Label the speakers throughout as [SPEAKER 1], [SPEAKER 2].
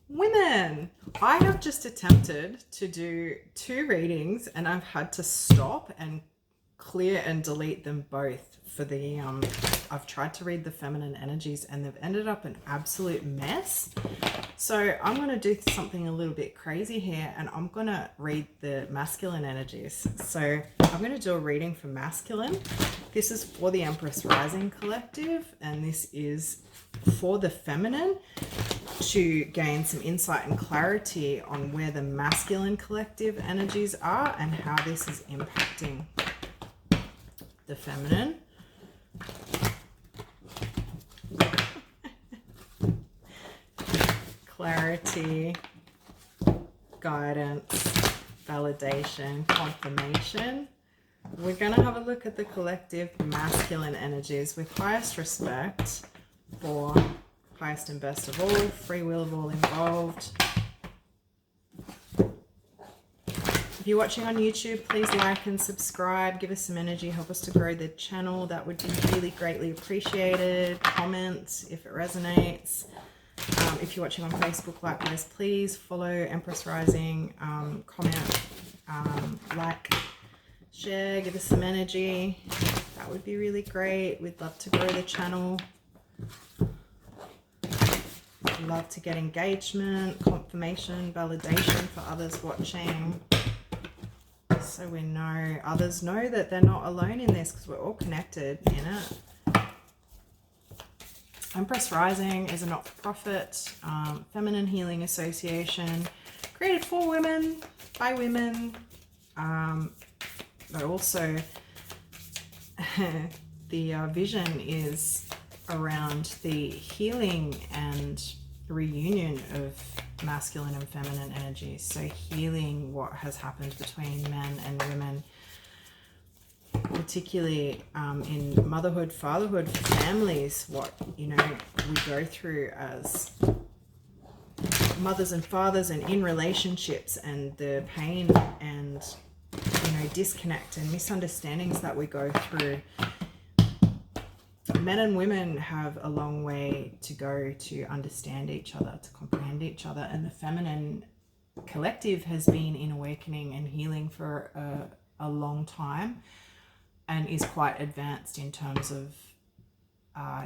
[SPEAKER 1] Women, I have just attempted to do 2 readings and I've had to stop and clear and delete them both for the I've tried to read the feminine energies and they've ended up an absolute mess. So I'm going to do something a little bit crazy here and I'm going to read the masculine energies. So I'm going to do a reading for masculine. This is for the Empress Rising Collective and this is for the feminine, to gain some insight and clarity on where the masculine collective energies are and how this is impacting the feminine. Clarity, guidance, validation, confirmation. We're going to have a look at the collective masculine energies with highest respect for highest and best of all, free will of all involved. If you're watching on YouTube, please like and subscribe, give us some energy, help us to grow the channel. That would be really greatly appreciated. Comment if it resonates. If you're watching on Facebook, likewise, please follow Empress Rising, comment, like, share, give us some energy. That would be really great. We'd love to grow the channel. Love to get engagement, confirmation, validation for others watching. So we know, others know that they're not alone in this because we're all connected in it. Empress Rising is a not-for-profit feminine healing association created for women, by women, but also the vision is around the healing and reunion of masculine and feminine energies. So healing what has happened between men and women, particularly in motherhood, fatherhood, families, what, you know, we go through as mothers and fathers and in relationships, and the pain and, you know, disconnect and misunderstandings that we go through. Men and women have a long way to go to understand each other, to comprehend each other, and the feminine collective has been in awakening and healing for a long time and is quite advanced in terms of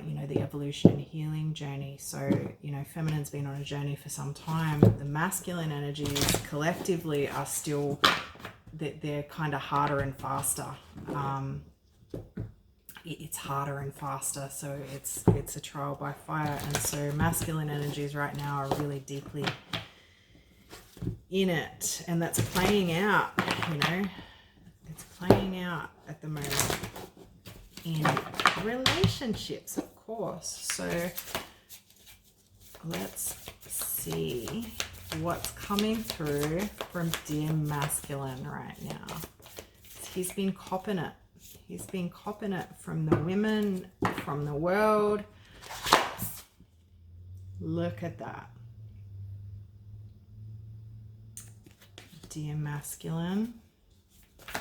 [SPEAKER 1] you know, the evolution and healing journey. So, you know, feminine's been on a journey for some time. The masculine energies collectively are still, they're kind of harder and faster. It's harder and faster, so it's a trial by fire. And so masculine energies right now are really deeply in it, and that's playing out, you know, it's playing out at the moment in relationships, of course. So let's see what's coming through from dear masculine right now. He's been copping it. He's been copping it from the women, from the world. Look at that. Dear masculine,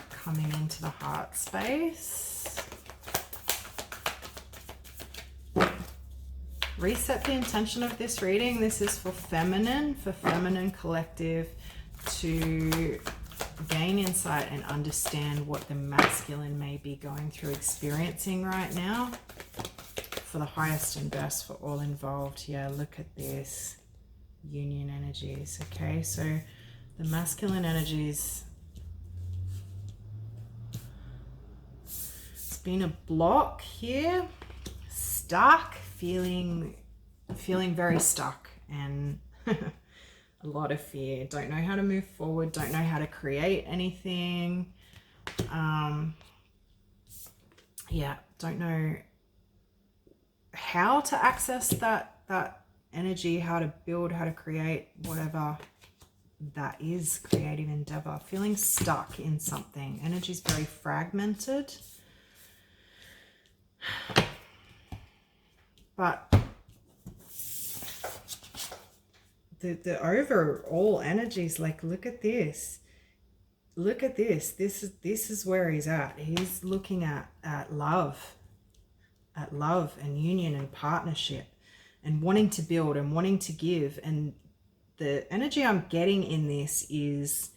[SPEAKER 1] coming into the heart space. Reset the intention of this reading. This is for feminine collective, to gain insight and understand what the masculine may be going through, experiencing right now, for the highest and best for all involved. Yeah, look at this. Union energies. Okay, so the masculine energies, it's been a block here, stuck, feeling very stuck, and a lot of fear. Don't know how to move forward, don't know how to create anything. Yeah, don't know how to access that energy, how to build, how to create, whatever that is, creative endeavor. Feeling stuck in something. Energy's very fragmented. But the overall energies, like, look at this. Look at this. This is where he's at. He's looking at love and union and partnership, and wanting to build and wanting to give, and the energy I'm getting in this is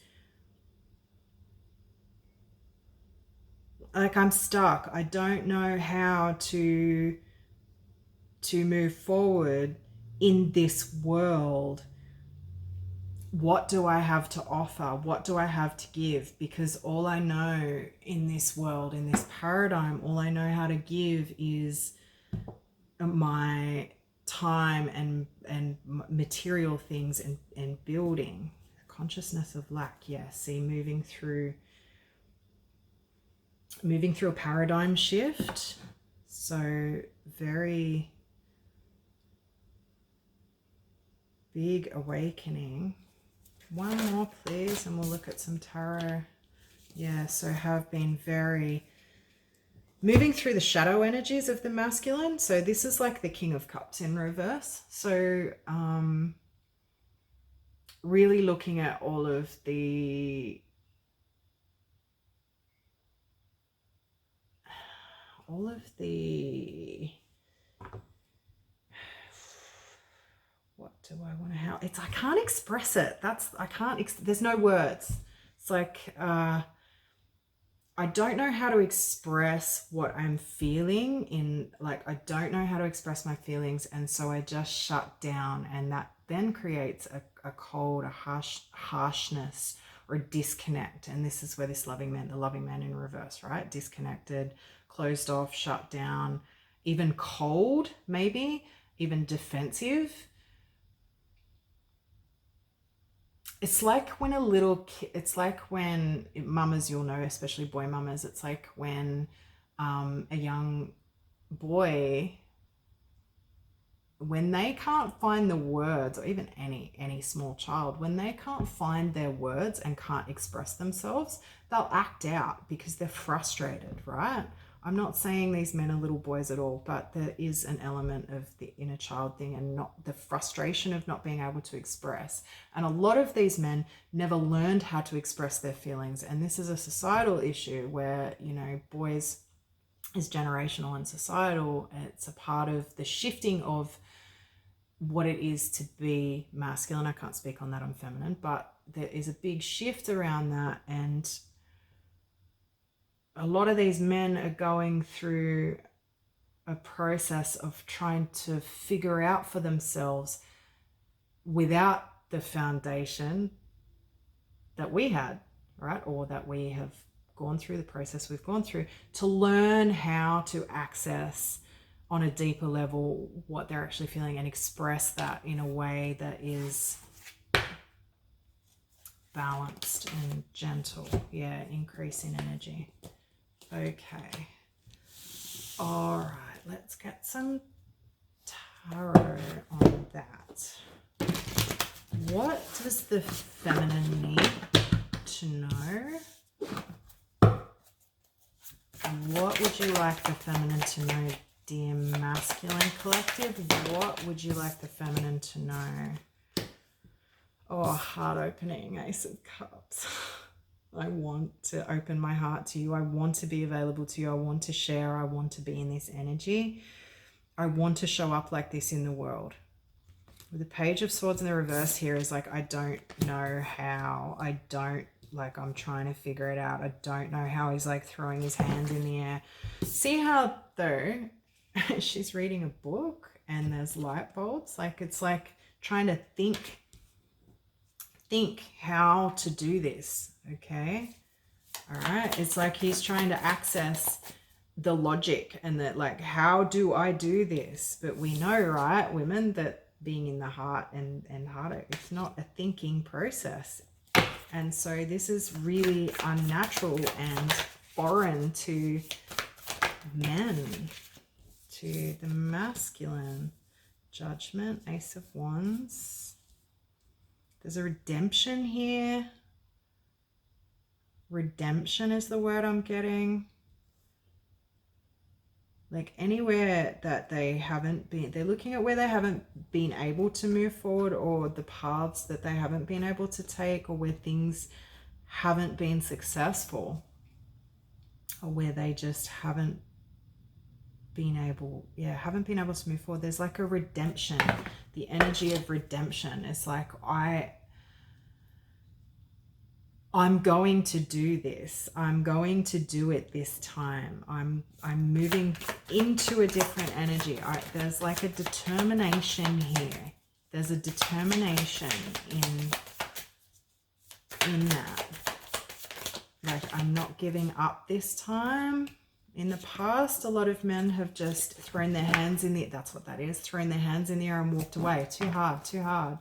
[SPEAKER 1] like I'm stuck. I don't know how to move forward in this world. What do I have to offer? What do I have to give? Because all I know in this world, in this paradigm, all I know how to give is my time and material things and building. Consciousness of lack, yes. See, moving through a paradigm shift. So very big awakening. One more, please, and we'll look at some tarot. Yeah, so have been very moving through the shadow energies of the masculine. So this is like the King of Cups in reverse. So really looking at all of the what do I want to help? It's I can't express it. There's no words. It's like I don't know how to express what I'm feeling I don't know how to express my feelings, and so I just shut down, and that then creates a cold, harshness or a disconnect. And this is where the loving man in reverse, right? Disconnected, closed off, shut down, even cold, maybe even defensive. It's like when a little kid, it's like when mamas, you'll know, especially boy mamas, it's like when a young boy, when they can't find the words, or even any small child, when they can't find their words and can't express themselves, they'll act out because they're frustrated, right? I'm not saying these men are little boys at all, but there is an element of the inner child thing and not the frustration of not being able to express. And a lot of these men never learned how to express their feelings. And this is a societal issue where, you know, boys is generational and societal. It's a part of the shifting of what it is to be masculine. I can't speak on that, I'm feminine, but there is a big shift around that. And a lot of these men are going through a process of trying to figure out for themselves without the foundation that we had, right? Or that we have gone through, the process we've gone through, to learn how to access on a deeper level what they're actually feeling and express that in a way that is balanced and gentle. Yeah, increase in energy. Okay. All right, let's get some tarot on that. What does the feminine need to know? What would you like the feminine to know, dear masculine collective? What would you like the feminine to know? Oh, heart opening, Ace of Cups. I want to open my heart to you. I want to be available to you. I want to share. I want to be in this energy. I want to show up like this in the world. With the Page of Swords in the reverse here is like, I don't know how. I'm trying to figure it out. I don't know how. He's like throwing his hands in the air. See how though she's reading a book and there's light bulbs? Like it's like trying to think how to do this. Okay. All right. It's like he's trying to access the logic and that, like, how do I do this? But we know, right, women, that being in the heart and heart, it's not a thinking process. And so this is really unnatural and foreign to men, to the masculine. Judgment, Ace of Wands. There's a redemption here. Redemption is the word I'm getting. Like anywhere that they haven't been, they're looking at where they haven't been able to move forward, or the paths that they haven't been able to take, or where things haven't been successful, or where they just haven't haven't been able to move forward. There's like a redemption, the energy of redemption. It's like, I'm going to do this. I'm going to do it this time. I'm moving into a different energy. There's like a determination here. There's a determination in that. Like, I'm not giving up this time. In the past, a lot of men have just thrown their hands in the, that's what that is, thrown their hands in the air and walked away. Too hard, too hard.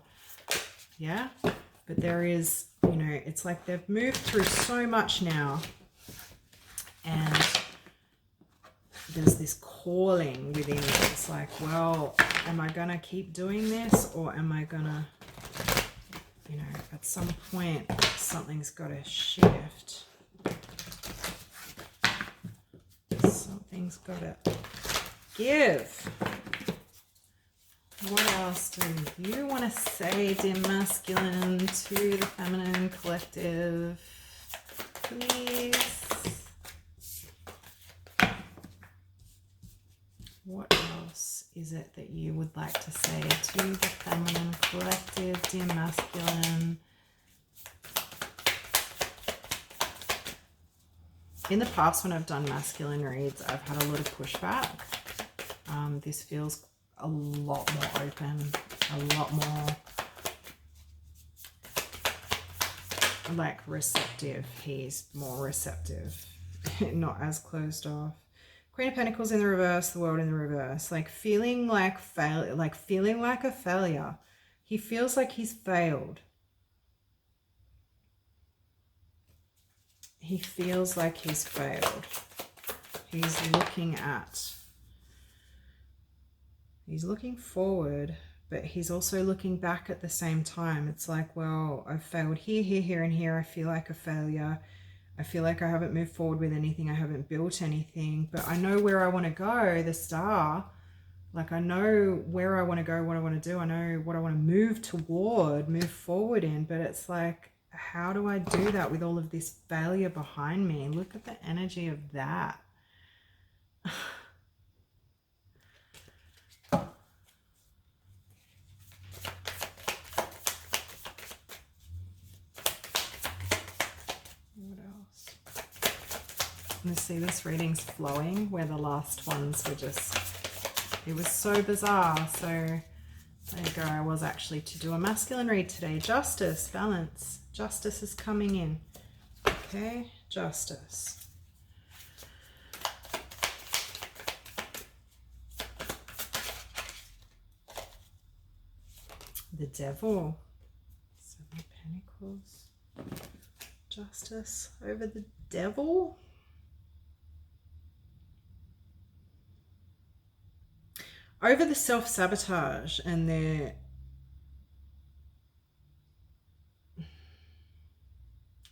[SPEAKER 1] Yeah? But there is, you know, it's like they've moved through so much now. And there's this calling within you. It's like, well, am I going to keep doing this, or am I going to, you know, at some point, something's got to shift. Something's got to give. What else do you want to say, dear masculine, to the feminine collective? Please. What else is it that you would like to say to the feminine collective, dear masculine? In the past, when I've done masculine reads, I've had a lot of pushback. This feels a lot more open, a lot more like receptive. He's more receptive, not as closed off. Queen of Pentacles in the reverse, the World in the reverse. Like feeling like feeling like a failure. He feels like he's failed. He feels like he's failed. He's looking forward, but he's also looking back at the same time. It's like, well, I've failed here, here, here, and here. I feel like a failure. I feel like I haven't moved forward with anything. I haven't built anything, but I know where I want to go, the star. Like, I know where I want to go, what I want to do. I know what I want to move forward in, but it's like, how do I do that with all of this failure behind me? Look at the energy of that. What else? You see, this reading's flowing, where the last ones were just, it was so bizarre. So there you go. I was actually to do a masculine read today. Justice, balance. Justice is coming in. Okay, justice. The Devil. Seven of Pentacles. Justice over the Devil. Over the self-sabotage and their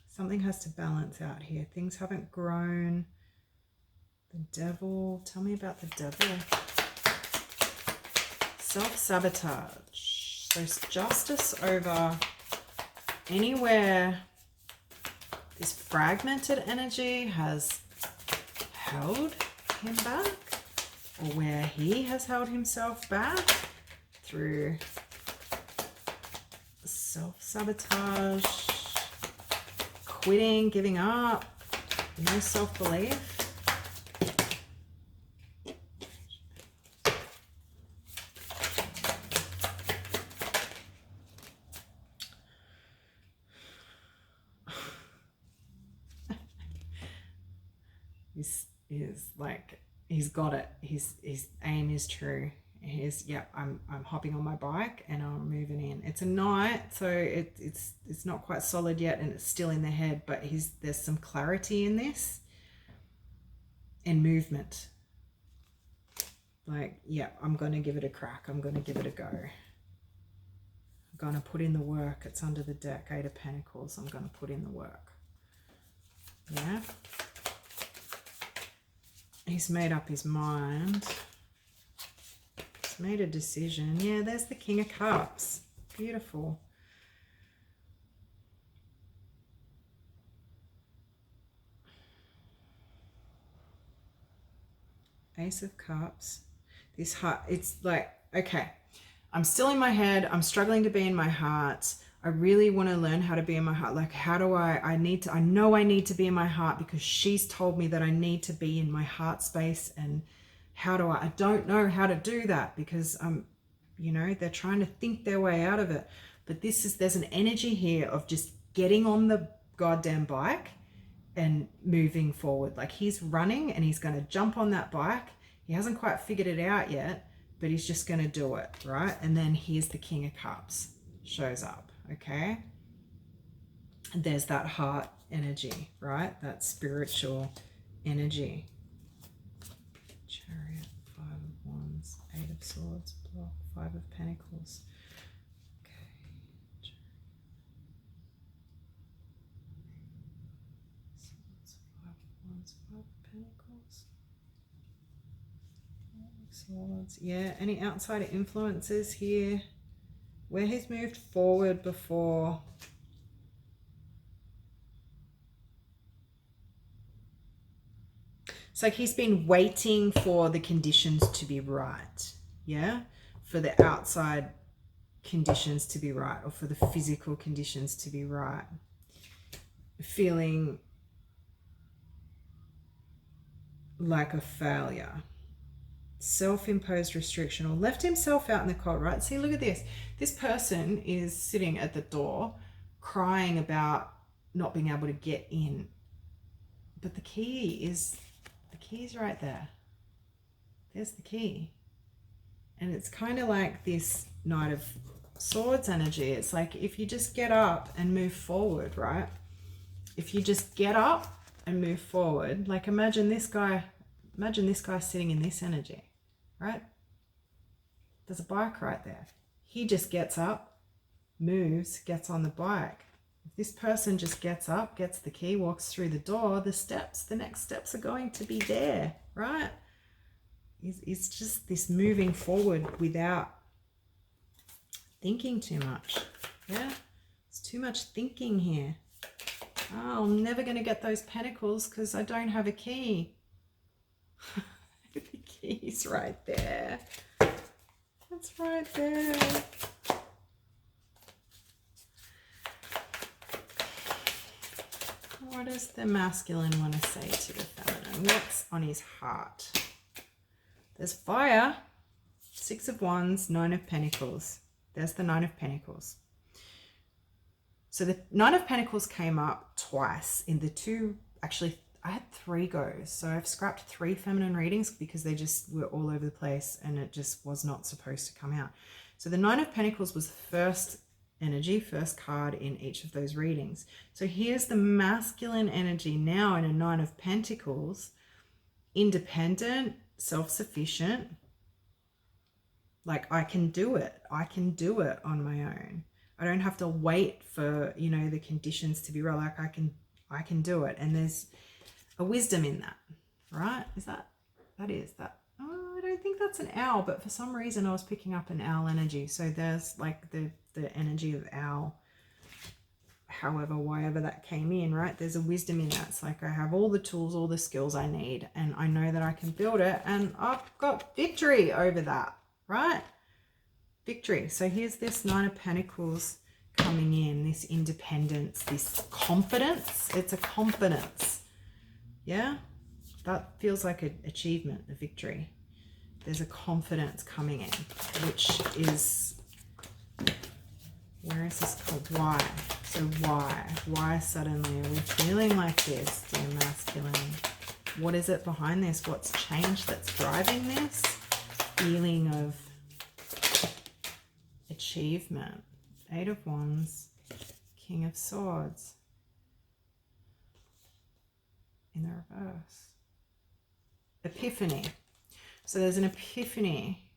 [SPEAKER 1] something has to balance out here. Things haven't grown. The Devil. Tell me about the Devil. Self-sabotage. So it's justice over anywhere this fragmented energy has held him back, or where he has held himself back through self-sabotage, quitting, giving up, no self-belief. Is like, he's got it. His aim is true. I'm hopping on my bike and I'm moving in. It's a night, so it's not quite solid yet, and it's still in the head, but there's some clarity in this and movement. Like, yeah, I'm gonna give it a crack. I'm gonna give it a go. I'm gonna put in the work. It's under the deck, Eight of Pentacles. I'm gonna put in the work. Yeah. He's made up his mind. He's made a decision. Yeah, there's the King of Cups. Beautiful. Ace of Cups. This heart, it's like, okay, I'm still in my head. I'm struggling to be in my heart. I really want to learn how to be in my heart. Like, how do I know I need to be in my heart because she's told me that I need to be in my heart space. And how do I don't know how to do that because you know, they're trying to think their way out of it. But there's an energy here of just getting on the goddamn bike and moving forward. Like, he's running and he's going to jump on that bike. He hasn't quite figured it out yet, but he's just going to do it, right? And then here's the King of Cups shows up, okay? And there's that heart energy, right? That spiritual energy. Chariot, 5 of Wands, 8 of Swords, block, 5 of Pentacles. Swords. Yeah, any outside influences here where he's moved forward before. It's like he's been waiting for the conditions to be right. Yeah, for the outside conditions to be right, or for the physical conditions to be right. Feeling like a failure. Self-imposed restriction, or left himself out in the cold, right? See, look at this. This person is sitting at the door crying about not being able to get in. But the key is right there. There's the key. And it's kind of like this Knight of Swords energy. It's like if you just get up and move forward, right? If you just get up and move forward, like imagine this guy sitting in this energy, right? There's a bike right there. He just gets up, moves, gets on the bike. If this person just gets up, gets the key, walks through the door, the next steps are going to be there, right? It's just this moving forward without thinking too much. Yeah, it's too much thinking here. Oh, I'm never going to get those pentacles because I don't have a key. The key's right there. It's right there. What does the masculine want to say to the feminine? What's on his heart? There's fire. 6 of Wands, 9 of Pentacles. There's the 9 of Pentacles. So the 9 of Pentacles came up twice in the two, actually I had 3 goes. So I've scrapped 3 feminine readings because they just were all over the place and it just was not supposed to come out. So the 9 of Pentacles was the first energy, first card in each of those readings. So here's the masculine energy now in a 9 of Pentacles, independent, self-sufficient. Like, I can do it. I can do it on my own. I don't have to wait for, you know, the conditions to be right. Like, I can do it. And there's a wisdom in that, right? That is that. Oh, I don't think that's an owl, but for some reason I was picking up an owl energy. So there's like the energy of owl, wherever that came in, right? There's a wisdom in that. It's like I have all the tools, all the skills I need, and I know that I can build it, and I've got victory over that, right? Victory. So here's this 9 of Pentacles coming in, this independence, this confidence. It's a confidence. Yeah, that feels like an achievement, a victory. There's a confidence coming in, which is, where is this called? Why? So why suddenly are we feeling like this, dear masculine? What is it behind this? What's changed that's driving this feeling of achievement? 8 of Wands, King of Swords in the reverse. Epiphany. So there's an epiphany.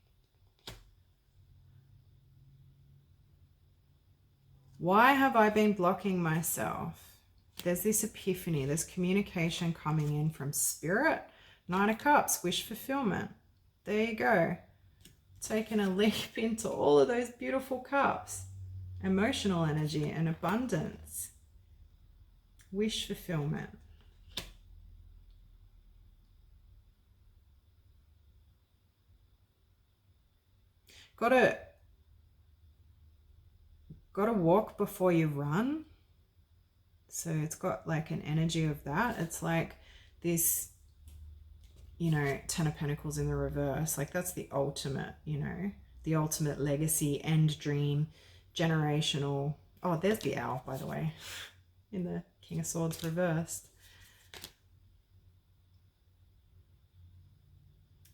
[SPEAKER 1] Why have I been blocking myself? There's this epiphany, there's communication coming in from Spirit. 9 of Cups, wish fulfillment. There you go. Taking a leap into all of those beautiful cups. Emotional energy and abundance. Wish fulfillment. gotta walk before you run. So it's got like an energy of that. It's like this, you know, Ten of Pentacles in the reverse. Like that's the ultimate, you know, the ultimate legacy, end dream, generational. Oh, there's the owl, by the way, in the King of Swords reversed.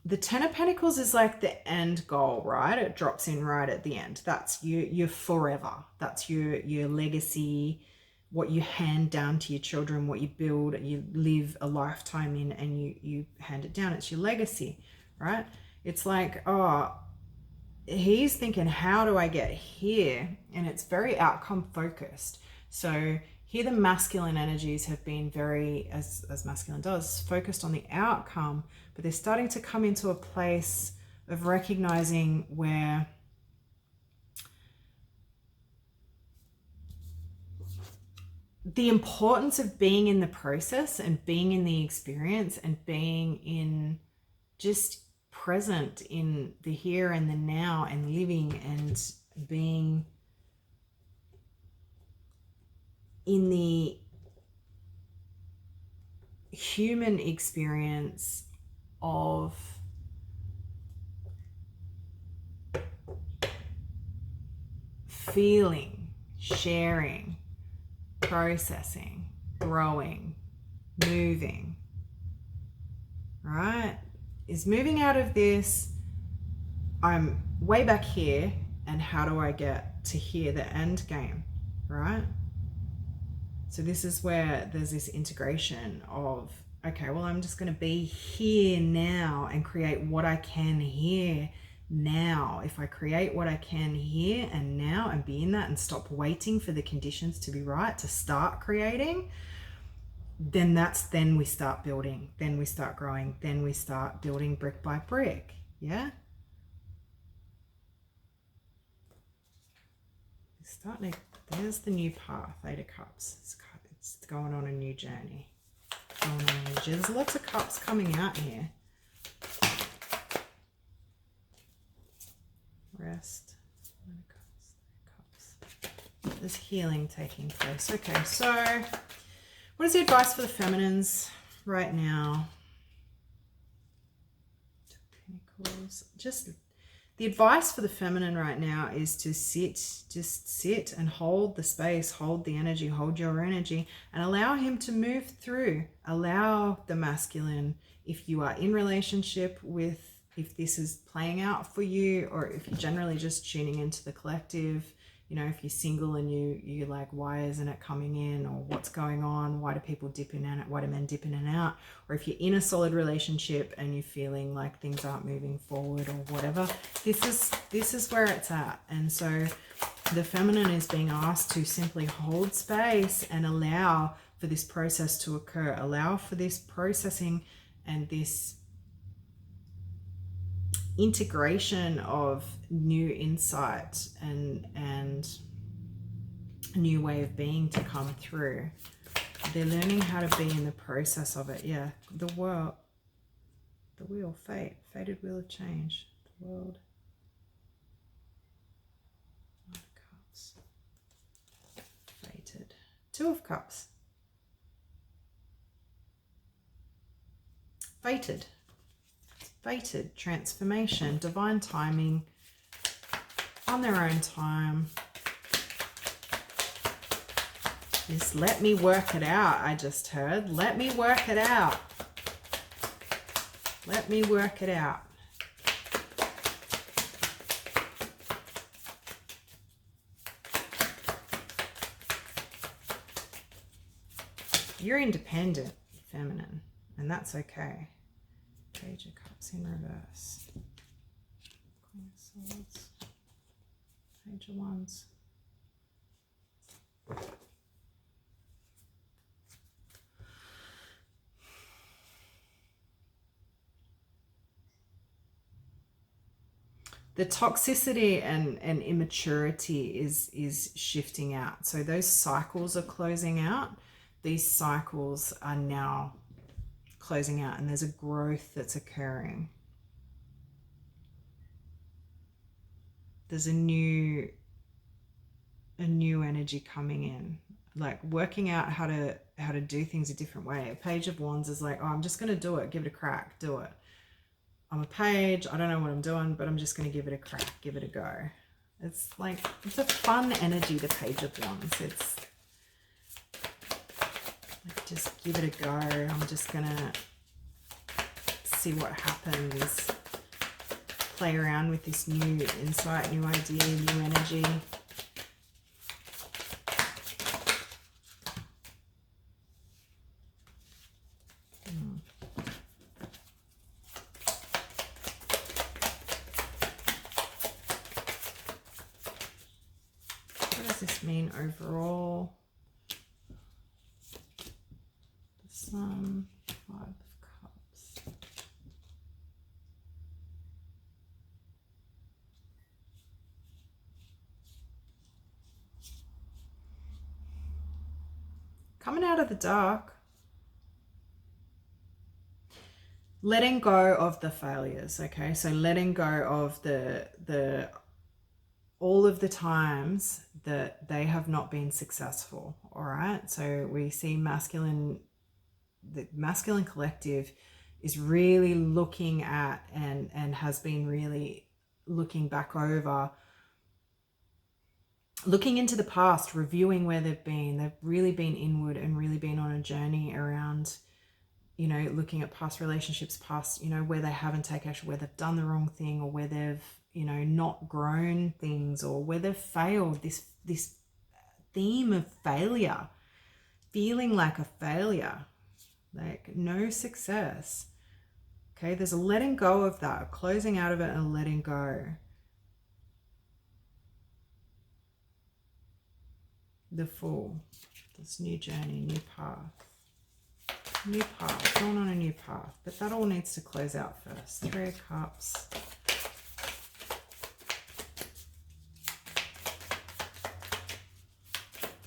[SPEAKER 1] The Ten of Pentacles is like the end goal, right? It drops in right at the end. That's your forever. That's your legacy, what you hand down to your children, what you build, you live a lifetime in, and you hand it down. It's your legacy, right? It's like, oh, he's thinking, how do I get here? And it's very outcome focused. So here the masculine energies have been very, as masculine does, focused on the outcome, but they're starting to come into a place of recognizing where the importance of being in the process and being in the experience and being in just present in the here and the now and living and being in the human experience of feeling, sharing, processing, growing, moving, right? Is moving out of this, I'm way back here, and how do I get to here, the end game, right? So this is where there's this integration of, okay, well, I'm just going to be here now and create what I can here now. If I create what I can here and now and be in that and stop waiting for the conditions to be right to start creating, then we start building, then we start growing, then we start building brick by brick. Yeah. Starting to, there's the new path, Eight of Cups. It's going on a new journey. There's lots of cups coming out here. Rest. Cups. There's healing taking place. Okay, so what is the advice for the feminines right now? Pentacles. Just the advice for the feminine right now is to just sit and hold the space, hold the energy, hold your energy, and allow him to move through. Allow the masculine, if you are in relationship with, if this is playing out for you, or if you're generally just tuning into the collective, you know, if you're single and you're like, why isn't it coming in, or what's going on? Why do people dip in and out? Why do men dip in and out? Or if you're in a solid relationship and you're feeling like things aren't moving forward or whatever, this is where it's at. And so the feminine is being asked to simply hold space and allow for this process to occur. Allow for this processing and this integration of new insight and a new way of being to come through. They're learning how to be in the process of it. Yeah, the world, the wheel, fate, fated wheel of change, the world. Nine of Cups, fated, Two of Cups, fated. Fated, transformation, divine timing, on their own time. Just let me work it out, I just heard. Let me work it out. Let me work it out. You're independent, feminine, and that's okay. Page of Cups in reverse. Queen of Swords. Page of Wands. The toxicity and immaturity is shifting out. So those cycles are closing out. These cycles are now closing out, and there's a growth that's occurring. there's a new energy coming in, like working out how to do things a different way. A Page of Wands is like, oh, I'm just going to do it, give it a crack, do it. I'm a page, I don't know what I'm doing, but I'm just going to give it a crack, give it a go. It's like, it's a fun energy, the Page of Wands. It's like, just give it a go. I'm just going to see what happens. Play around with this new insight, new idea, new energy. What does this mean overall? The Sun, 5 of Cups. Coming out of the dark. Letting go of the failures, okay? So letting go of the all of the times that they have not been successful, all right? So we see the masculine collective is really looking at and has been really looking back over, looking into the past, reviewing where they've been. They've really been inward and really been on a journey around, you know, looking at past relationships, past, you know, where they haven't taken action, where they've done the wrong thing, or where they've, you know, not grown things, or where they've failed. This theme of failure, feeling like a failure, like no success. Okay, there's a letting go of that, a closing out of it and a letting go. The Fool, this new journey, new path. New path, going on a new path, but that all needs to close out first. 3 of Cups.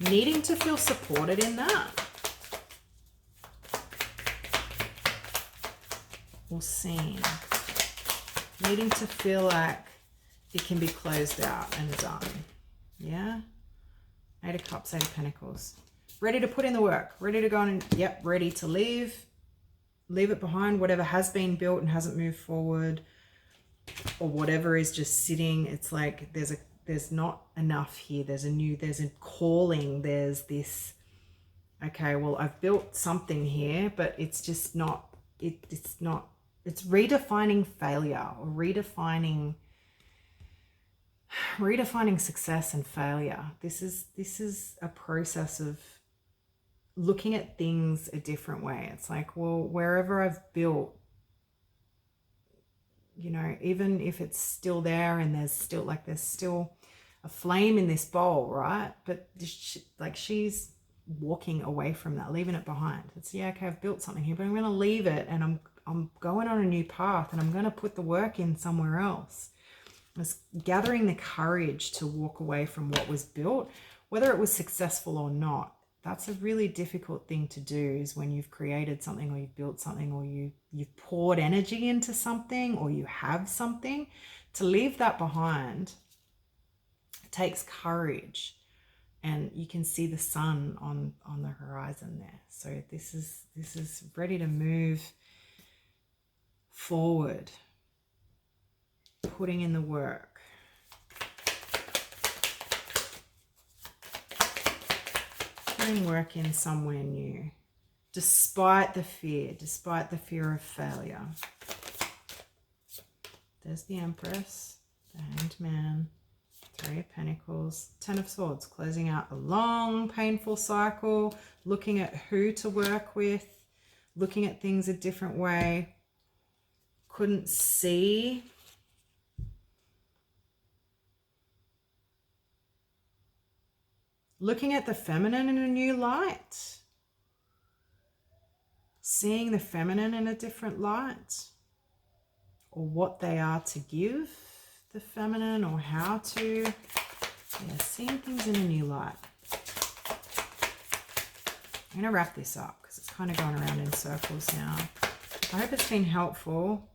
[SPEAKER 1] Needing to feel supported in that. Or seen. Needing to feel like it can be closed out and done. Yeah? 8 of Cups, 8 of Pentacles. Ready to put in the work. Ready to go and, yep, ready to leave. Leave it behind. Whatever has been built and hasn't moved forward, or whatever is just sitting. It's like there's not enough here. There's a calling. There's this, okay, well, I've built something here, but it's just not, it's redefining failure, or redefining success and failure. This is a process of looking at things a different way. It's like, well, wherever I've built, you know, even if it's still there and there's still a flame in this bowl, right? But she's walking away from that, leaving it behind. It's, yeah, okay, I've built something here, but I'm going to leave it, and I'm going on a new path, and I'm going to put the work in somewhere else. Was gathering the courage to walk away from what was built, whether it was successful or not. That's a really difficult thing to do, is when you've created something, or you've built something, or you've poured energy into something, or you have something, to leave that behind takes courage. And you can see the sun on the horizon there. So this is ready to move forward, putting in the work. Putting work in somewhere new, despite the fear of failure. There's the Empress, the Hanged Man, 3 of Pentacles, 10 of Swords, closing out a long, painful cycle, looking at who to work with, looking at things a different way. Couldn't see. Looking at the feminine in a new light. Seeing the feminine in a different light. Or what they are to give the feminine, or how to. Yeah, seeing things in a new light. I'm going to wrap this up because it's kind of going around in circles now. I hope it's been helpful.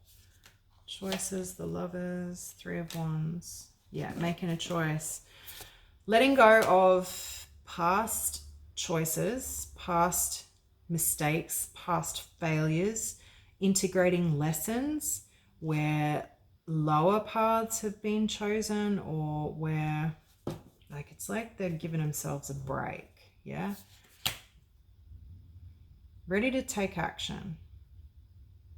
[SPEAKER 1] Choices, the Lovers, 3 of Wands. Yeah, making a choice. Letting go of past choices, past mistakes, past failures, integrating lessons where lower paths have been chosen, or where like it's like they're giving themselves a break. Yeah. Ready to take action.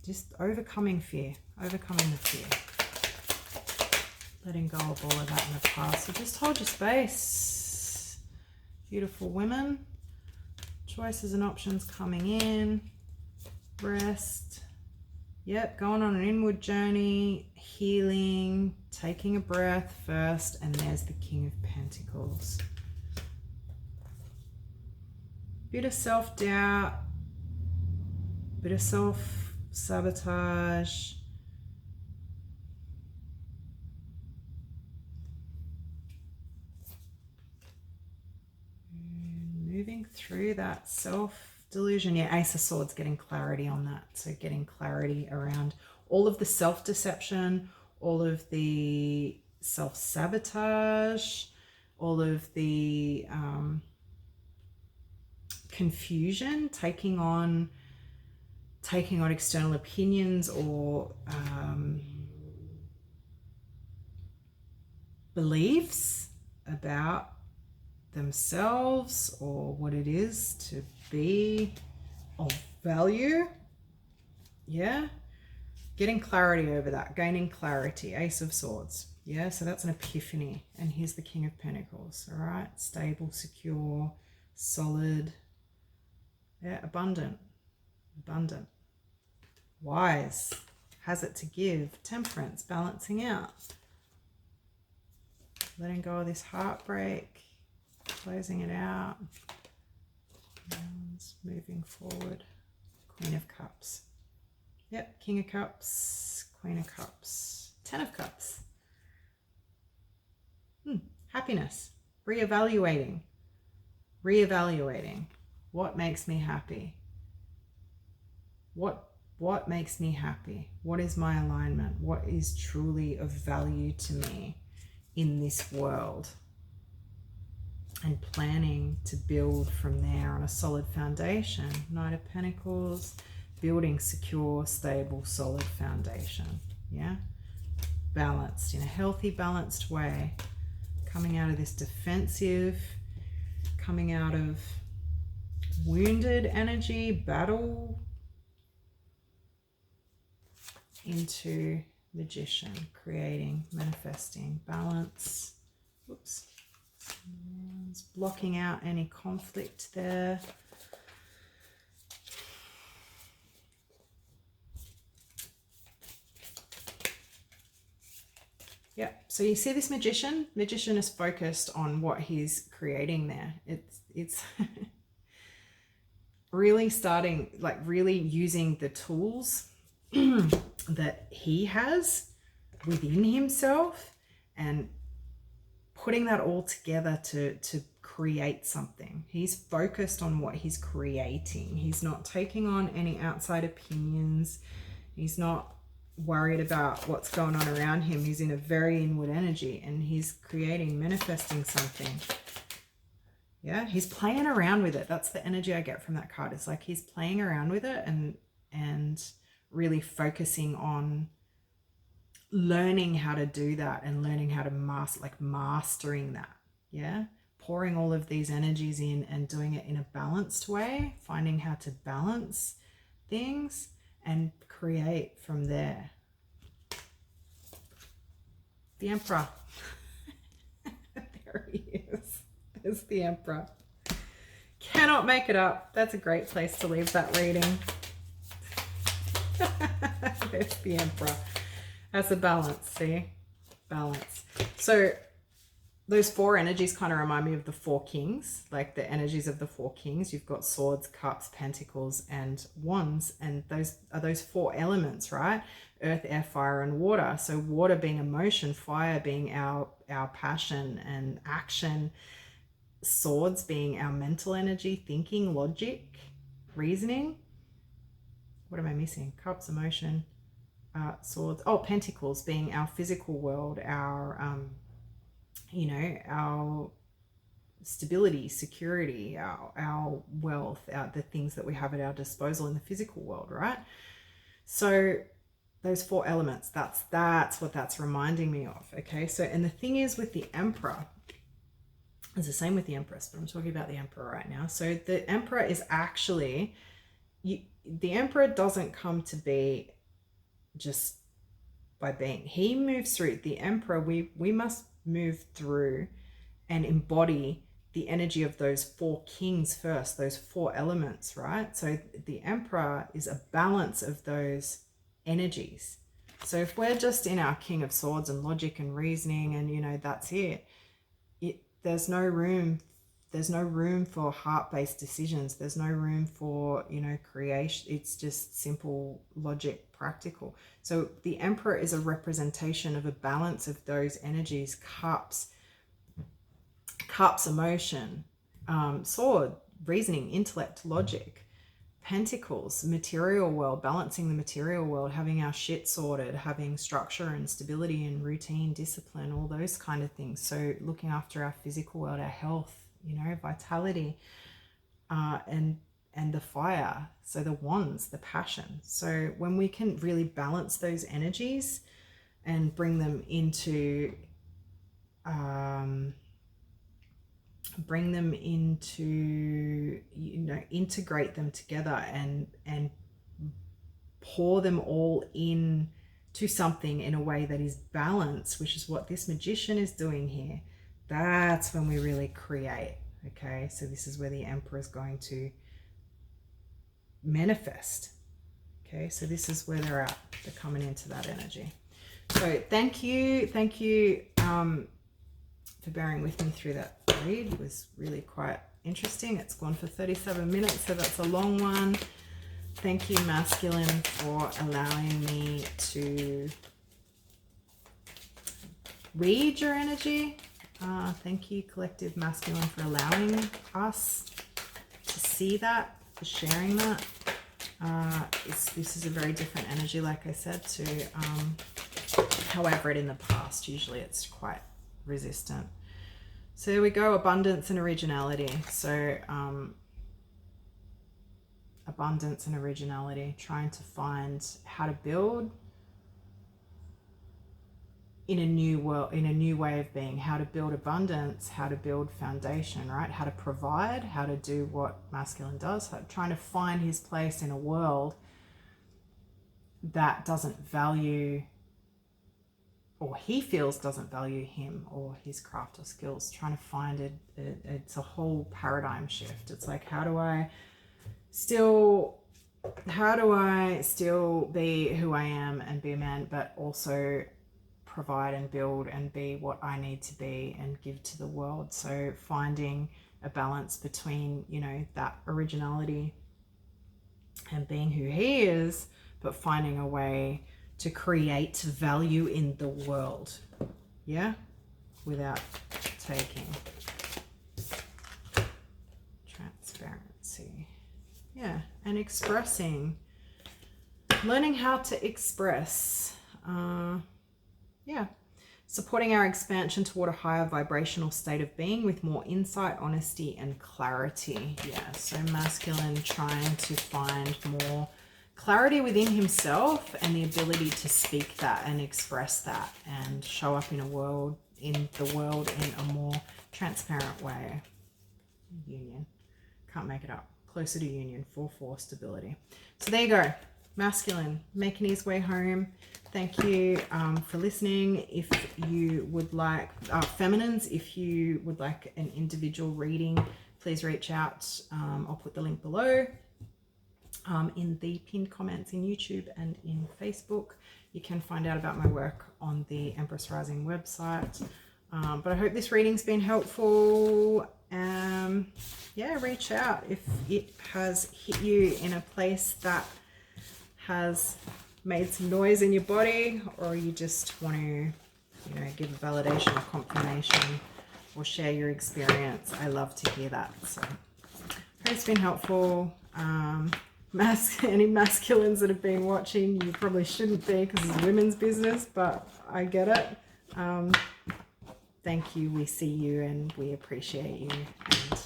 [SPEAKER 1] Just overcoming fear, overcoming the fear. Letting go of all of that in the past. So just hold your space. Beautiful women. Choices and options coming in. Rest. Yep, going on an inward journey. Healing. Taking a breath first. And there's the King of Pentacles. Bit of self-doubt. Bit of self-sabotage. Moving through that self-delusion. Yeah, Ace of Swords, getting clarity on that. So getting clarity around all of the self-deception, all of the self-sabotage, all of the confusion, taking on external opinions or beliefs about themselves or what it is to be of value. Yeah, getting clarity over that, gaining clarity. Ace of Swords. Yeah, so that's an epiphany. And here's the King of Pentacles. All right, stable, secure, solid. Yeah, abundant, wise, has it to give. Temperance, balancing out, letting go of this heartbreak, closing it out, and moving forward. Queen of Cups. Yep, King of Cups, Queen of Cups, Ten of Cups. Happiness, reevaluating. What makes me happy? What makes me happy? What is my alignment? What is truly of value to me in this world? And planning to build from there on a solid foundation. Knight of Pentacles, building secure, stable, solid foundation. Yeah? Balanced, in a healthy, balanced way. Coming out of this defensive, coming out of wounded energy, battle, into Magician, creating, manifesting, balance. Whoops. Blocking out any conflict there. Yeah, so you see this Magician? Magician is focused on what he's creating there. It's really starting, like really using the tools that he has within himself and putting that all together to create something. He's focused on what he's creating. He's not taking on any outside opinions. He's not worried about what's going on around him. He's in a very inward energy and he's creating, manifesting something. Yeah, he's playing around with it. That's the energy I get from that card. It's like he's playing around with it and really focusing on learning how to do that and learning how to mastering that. Yeah, pouring all of these energies in and doing it in a balanced way, finding how to balance things and create from there. The Emperor. There he is. There's the Emperor. Cannot make it up. That's a great place to leave that reading. There's the Emperor. That's a balance, see? Balance. So those four energies kind of remind me of the four kings, like the energies of the four kings. You've got swords, cups, pentacles, and wands, and those are those four elements, right? Earth, air, fire, and water. So water being emotion, fire being our passion and action, swords being our mental energy, thinking, logic, reasoning. What am I missing? Cups, emotion, swords. Oh, pentacles being our physical world, our you know, our stability, security, our wealth, the things that we have at our disposal in the physical world, right? So those 4 elements, that's what that's reminding me of. Okay, so, and the thing is with the Emperor, it's the same with the Empress, but I'm talking about the Emperor right now. So the Emperor is actually, the Emperor doesn't come to be just by being. He moves through. The Emperor, we must move through and embody the energy of those 4 kings first, those 4 elements, right? So the Emperor is a balance of those energies. So if we're just in our King of Swords and logic and reasoning and, you know, that's it, there's no room for heart-based decisions. There's no room for, you know, creation. It's just simple logic, practical. So the Emperor is a representation of a balance of those energies: cups, emotion, sword, reasoning, intellect, logic; pentacles, material world, balancing the material world, having our shit sorted, having structure and stability and routine, discipline, all those kind of things. So looking after our physical world, our health, you know, vitality, and the fire, so the wands, the passion. So when we can really balance those energies and bring them into you know, integrate them together and pour them all in to something in a way that is balanced, which is what this Magician is doing here, that's when we really create. Okay, so this is where the Emperor is going to manifest. Okay, so this is where they're at. They're coming into that energy. So thank you for bearing with me through that read. It was really quite interesting. It's gone for 37 minutes, so that's a long one. Thank you, Masculine, for allowing me to read your energy. Thank you, Collective Masculine, for allowing us to see that, for sharing that. This is a very different energy, like I said, to how I've read in the past. Usually it's quite resistant. So there we go, abundance and originality. So abundance and originality, trying to find how to build in a new world, in a new way of being, how to build abundance, how to build foundation, right? How to provide, how to do what Masculine does, trying to find his place in a world that doesn't value, or he feels doesn't value him or his craft or skills, trying to find it. It's a whole paradigm shift. It's like, how do I still be who I am and be a man, but also provide and build and be what I need to be and give to the world. So finding a balance between, you know, that originality and being who he is, but finding a way to create value in the world, yeah, without taking. Transparency, yeah, and expressing, learning how to express, yeah, supporting our expansion toward a higher vibrational state of being with more insight, honesty, and clarity. Yeah, so Masculine trying to find more clarity within himself and the ability to speak that and express that and show up in the world in a more transparent way. Union, can't make it up. Closer to union, 4-4 stability. So there you go, Masculine making his way home. Thank you for listening. If you would like, Feminines, if you would like an individual reading, please reach out. I'll put the link below in the pinned comments in YouTube and in Facebook. You can find out about my work on the Empress Rising website. But I hope this reading's been helpful. Yeah, reach out if it has hit you in a place that has made some noise in your body, or you just want to, you know, give a validation or confirmation or share your experience. I love to hear that. So I hope it's been helpful. Any masculines that have been watching, you probably shouldn't be because it's women's business, but I get it. thank you, we see you, and we appreciate you, and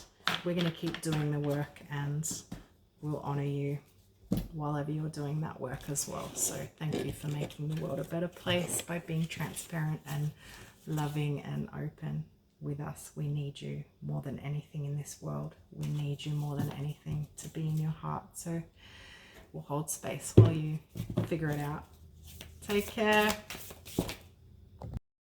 [SPEAKER 1] we're going to keep doing the work, and we'll honor you whilever you're doing that work as well. So thank you for making the world a better place by being transparent and loving and open with us. We need you more than anything in this world. We need you more than anything to be in your heart. So we'll hold space while you figure it out. Take care.